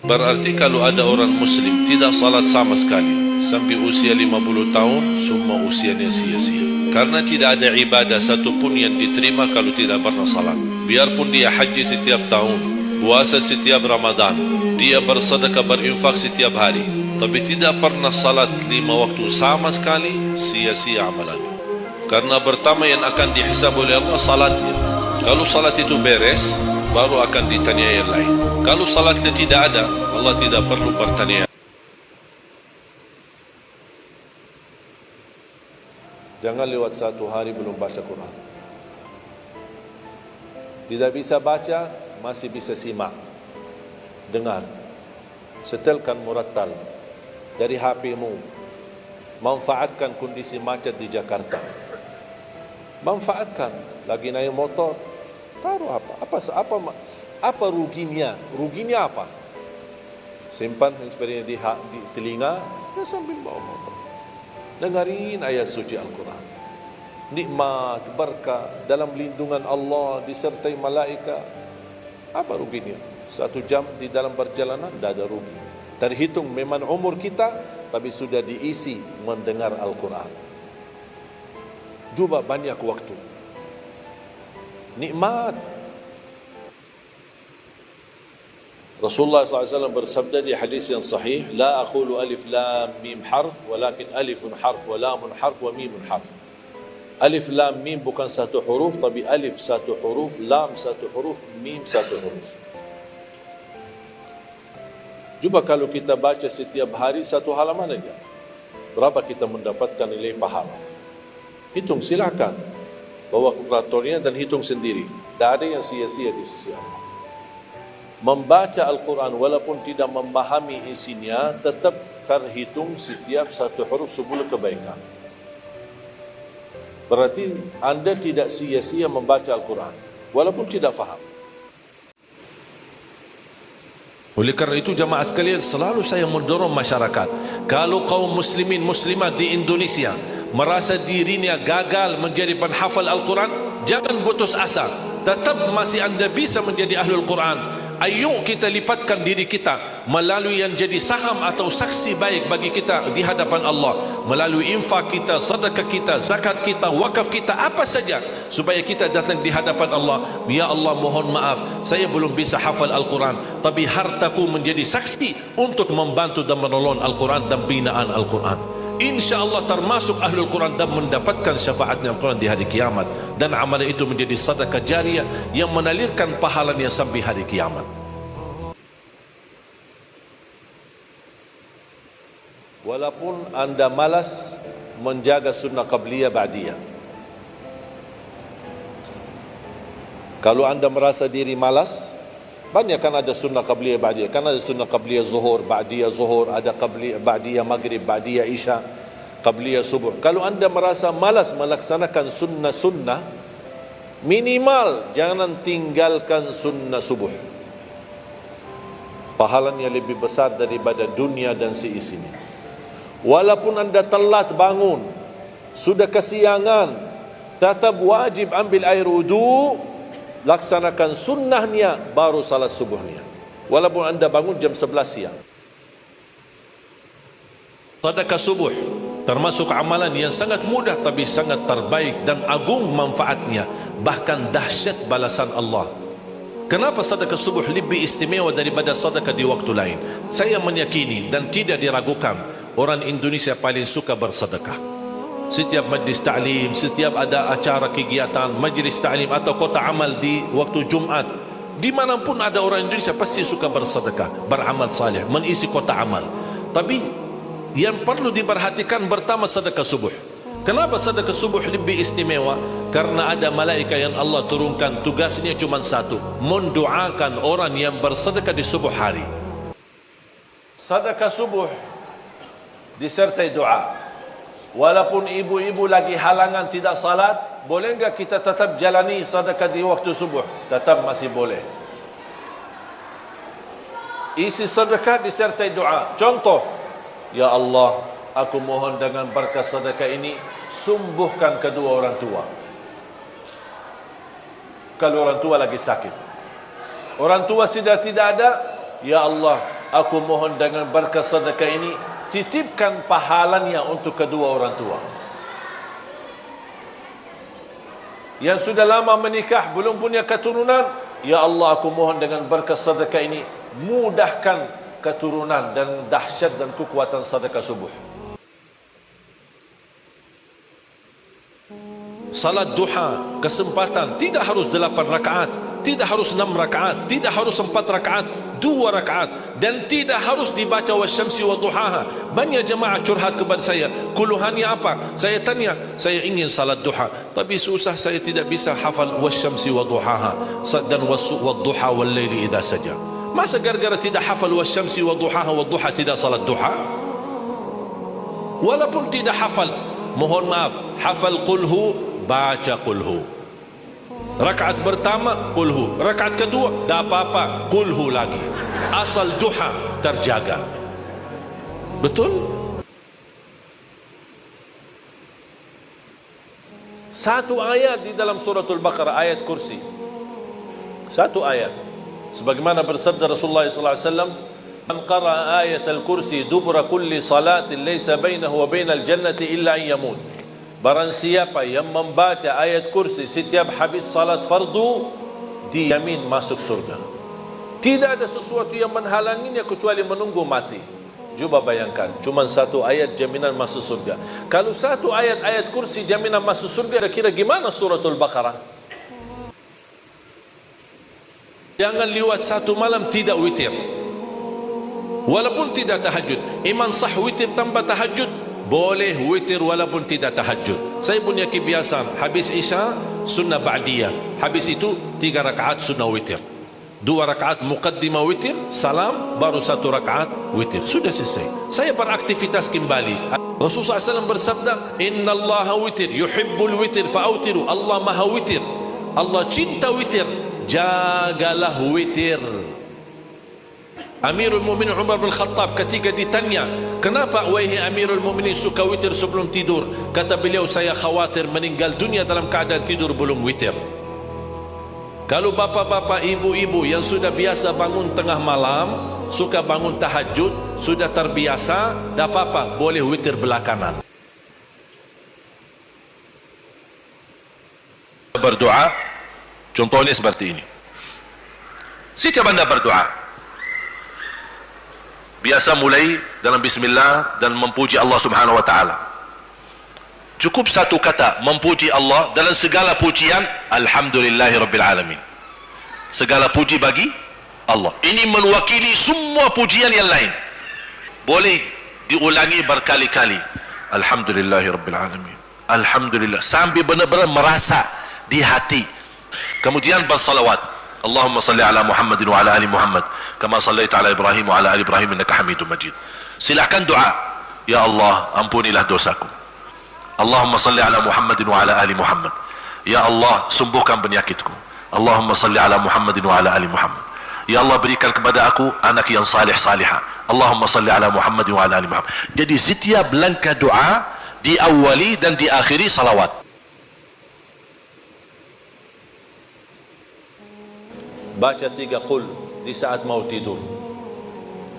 Berarti kalau ada orang Muslim tidak salat sama sekali sampai usia 50 tahun, semua usianya sia-sia. Karena tidak ada ibadah satupun yang diterima kalau tidak pernah salat. Biarpun dia haji setiap tahun, puasa setiap Ramadan, dia bersedekah berinfak setiap hari, tapi tidak pernah salat 5 waktu sama sekali, sia-sia amalannya. Karena pertama yang akan dihisab oleh Allah salatnya. Kalau salat itu beres, baru akan ditanya yang lain. Kalau salatnya tidak ada, Allah tidak perlu bertanya. Jangan lewat satu hari belum baca Quran. Tidak bisa baca, masih bisa simak, dengar, setelkan murattal dari HP-mu. Manfaatkan kondisi macet di Jakarta. Manfaatkan. Lagi naik motor, taruh apa ruginya? Ruginya apa? Simpan handphone di telinga, ya sambil bawa motor. Dengarin ayat suci Al-Quran. Nikmat, berkah, dalam lindungan Allah, disertai malaikat. Apa ruginya? 1 jam di dalam perjalanan, tidak ada rugi. Terhitung memang umur kita, tapi sudah diisi mendengar Al-Quran. Juga banyak waktu. Nikmat. Rasulullah SAW bersabda di hadis yang sahih, la aqulu alif lam mim harf, walakin alifun harf, wa lamun harf, wa mimun harf. Alif lam mim bukan satu huruf, tapi alif satu huruf, lam satu huruf, mim satu huruf. Cuba kalau kita baca setiap hari 1 halaman aja, berapa kita mendapatkan nilai pahala? Hitung, silakan. Bawa kalkulatornya dan hitung sendiri. Tidak ada yang sia-sia di sisi Allah. Membaca Al-Quran walaupun tidak memahami isinya, tetap terhitung setiap satu huruf 10 kebaikan. Berarti anda tidak sia-sia membaca Al-Quran walaupun tidak faham. Oleh kerana itu jamaah sekalian, selalu saya mendorong masyarakat, kalau kaum muslimin muslimat di Indonesia merasa dirinya gagal menjadi penghafal Al-Quran, jangan putus asa. Tetap masih anda bisa menjadi ahlul Quran. Ayo kita lipatkan diri kita melalui yang jadi saham atau saksi baik bagi kita di hadapan Allah, melalui infak kita, sedekah kita, zakat kita, wakaf kita, apa saja, supaya kita datang di hadapan Allah. Ya Allah, mohon maaf, saya belum bisa hafal Al-Quran, tapi hartaku menjadi saksi untuk membantu dan menolong Al-Quran dan binaan Al-Quran. InsyaAllah termasuk ahlul Quran dan mendapatkan syafaatnya Al-Quran di hari kiamat. Dan amalan itu menjadi sedekah jariah yang menalirkan pahalanya sampai hari kiamat. Walaupun anda malas menjaga sunnah qabliyah ba'diyah, kalau anda merasa diri malas, banyak kan ada sunnah qabliyah ba'diyah. Kan ada sunnah qabliyah zuhur, ba'diyah zuhur, ada qabliyah ba'diyah maghrib, ba'diyah isya, qabliyah subuh. Kalau anda merasa malas melaksanakan sunnah-sunnah, minimal jangan tinggalkan sunnah subuh. Pahalanya lebih besar daripada dunia dan seisinya. Walaupun anda telat bangun, sudah kesiangan, tetap wajib ambil air wudu, laksanakan sunnahnya, baru salat subuhnya. Walaupun anda bangun jam 11 siang. Sedekah subuh termasuk amalan yang sangat mudah tapi sangat terbaik dan agung manfaatnya, bahkan dahsyat balasan Allah. Kenapa sedekah subuh lebih istimewa daripada sedekah di waktu lain? Saya meyakini dan tidak diragukan, orang Indonesia paling suka bersedekah. Setiap majlis ta'lim, setiap ada acara kegiatan, majlis ta'lim atau kota amal di waktu Jumat, dimanapun ada orang Indonesia pasti suka bersedekah, beramal saleh, mengisi kota amal. Tapi yang perlu diperhatikan pertama sedekah subuh. Kenapa sedekah subuh lebih istimewa? Karena ada malaikat yang Allah turunkan, tugasnya cuma satu, mendoakan orang yang bersedekah di subuh hari. Sedekah subuh disertai doa. Walaupun ibu-ibu lagi halangan tidak salat, boleh enggak kita tetap jalani sedekah di waktu subuh? Tetap masih boleh. Isi sedekah disertai doa. Contoh, ya Allah, aku mohon dengan berkah sedekah ini, sembuhkan kedua orang tua. Kalau orang tua lagi sakit, orang tua sudah tidak ada, ya Allah, aku mohon dengan berkat sedekah ini titipkan pahalanya untuk kedua orang tua. Yang sudah lama menikah belum punya keturunan, ya Allah, aku mohon dengan berkat sedekah ini mudahkan keturunan dan dahsyat dan kekuatan sedekah subuh. Salat duha, kesempatan, tidak harus 8 rakaat, tidak harus 6 rakaat, tidak harus 4 rakaat, 2 rakaat, dan tidak harus dibaca wasyamsi wa duhaha. Banyak jemaah curhat kepada saya, keluhannya apa? Saya tanya, saya ingin salat duha, tapi susah, saya tidak bisa hafal wasyamsi wa duhaha dan wadduha wal laili idza saja. Masa gara-gara tidak hafal wasyamsi wa duhaha wa duha tidak salat duha? Walaupun tidak hafal, mohon maaf, hafal qulhu, baca qulhu. Rakaat pertama qulhu, rakaat kedua tak apa-apa qulhu lagi, asal duha terjaga. Betul? Satu ayat di dalam suratul Baqarah, ayat kursi, satu ayat, sebagaimana bersabda Rasulullah SAW, man qara'a ayat al-kursi dubra kulli salatin laysa bainahu wa bainal jannati illa an yamut. Barang siapa yang membaca ayat kursi setiap habis salat fardu, dijamin masuk surga. Tidak ada sesuatu yang menghalanginya kecuali menunggu mati. Cuba bayangkan, cuma satu ayat jaminan masuk surga. Kalau satu ayat kursi jaminan masuk surga, kira gimana suratul Baqarah? Jangan lewat satu malam tidak witir, walaupun tidak tahajud. Iman sah witir tanpa tahajud, boleh witir walaupun tidak tahajud. Saya punya kebiasaan, habis isya sunnah ba'diyah, habis itu 3 rakaat sunnah witir, 2 rakaat muqaddimah witir, salam, baru 1 rakaat witir, sudah selesai. Saya beraktivitas kembali. Rasulullah SAW bersabda, Inna Allah witir, yuhibbul witir fa'autiru. Allah maha witir, Allah cinta witir, jagalah witir. Amirul Mukminin Umar bin Khattab ketika ditanya, kenapa wahai Amirul Mukminin suka witir sebelum tidur? Kata beliau, saya khawatir meninggal dunia dalam keadaan tidur belum witir. Kalau bapak-bapak, ibu-ibu yang sudah biasa bangun tengah malam, suka bangun tahajud, sudah terbiasa, tak apa-apa, boleh witir belakangan. Berdoa, contohnya seperti ini. Setiap anda berdoa, biasa mulai dalam bismillah dan memuji Allah Subhanahu wa taala. Cukup satu kata memuji Allah dalam segala pujian, alhamdulillahirabbil alamin. Segala puji bagi Allah. Ini mewakili semua pujian yang lain. Boleh diulangi berkali-kali. Alhamdulillahirabbil alamin. Alhamdulillah, sampai benar-benar merasa di hati. Kemudian bersalawat. Allahumma salli ala Muhammadin wa ala ali Muhammad kama sallaita ala Ibrahim wa ala ali Ibrahim innaka Hamidum Majid. Silakan doa, ya Allah ampunilah dosaku. Allahumma salli ala Muhammadin wa ala ali Muhammad. Ya Allah sembuhkan penyakitku. Allahumma salli ala Muhammadin wa ala ali Muhammad. Ya Allah berikan kepada aku anak yang salih salihah. Allahumma salli ala Muhammadin wa ala ali Muhammad. Jadi setiap langkah doa diawali dan diakhiri salawat. Baca 3 qul di saat mau tidur.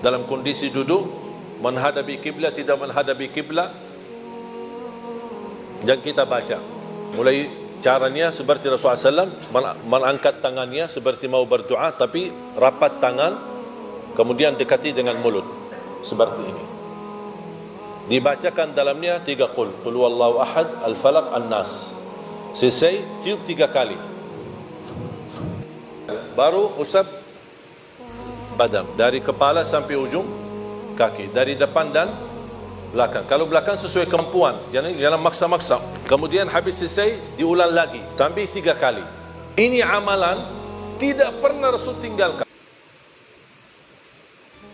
Dalam kondisi duduk, menghadapi kiblat, tidak menghadapi kiblat, dan kita baca. Mulai caranya seperti Rasulullah SAW, mengangkat tangannya seperti mau berdoa, tapi rapat tangan, kemudian dekati dengan mulut, seperti ini. Dibacakan dalamnya 3 qul. Qul huwallahu ahad, al-falaq, an-nas. Selesai, tiup 3 kali. Baru usap badan dari kepala sampai ujung kaki, dari depan dan belakang. Kalau belakang sesuai kemampuan, jangan maksa-maksa. Kemudian habis selesai diulang lagi sampai 3 kali. Ini amalan tidak pernah Rasul tinggalkan.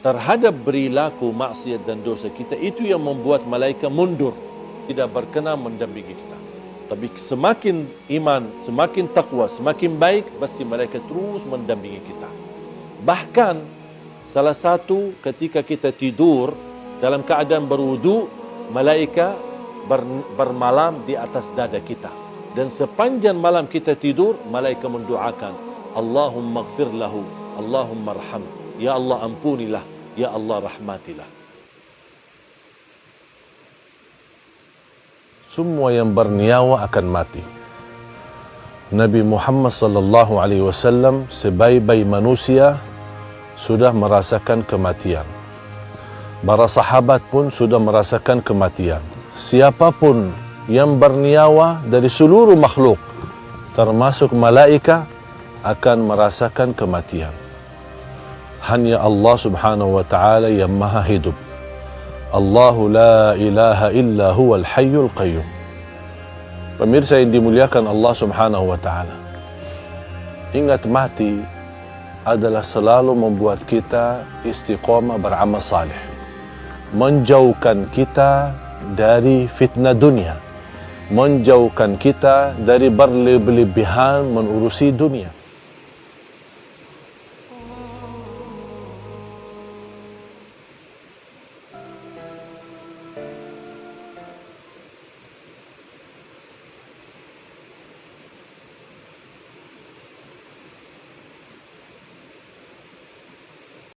Terhadap perilaku maksiat dan dosa kita, itu yang membuat malaikat mundur, tidak berkenan mendampingi kita. Tapi semakin iman, semakin takwa, semakin baik, pasti mereka terus mendampingi kita. Bahkan salah satu ketika kita tidur dalam keadaan berwudu, malaikat bermalam di atas dada kita. Dan sepanjang malam kita tidur, malaikat mendoakan, Allahumma gfir lahu, Allahumma arham. Ya Allah ampunilah, Ya Allah rahmatilah. Semua yang bernyawa akan mati. Nabi Muhammad sallallahu alaihi wasallam sebaik-baik manusia sudah merasakan kematian. Para sahabat pun sudah merasakan kematian. Siapapun yang bernyawa dari seluruh makhluk, termasuk malaikat, akan merasakan kematian. Hanya Allah subhanahu wa ta'ala yang maha hidup. Allahu la ilaha illa huwal hayyul qayyum. Pemirsa yang dimuliakan Allah subhanahu wa ta'ala, ingat mati adalah selalu membuat kita istiqamah beramal salih, menjauhkan kita dari fitnah dunia, menjauhkan kita dari berlebihan menurusi dunia.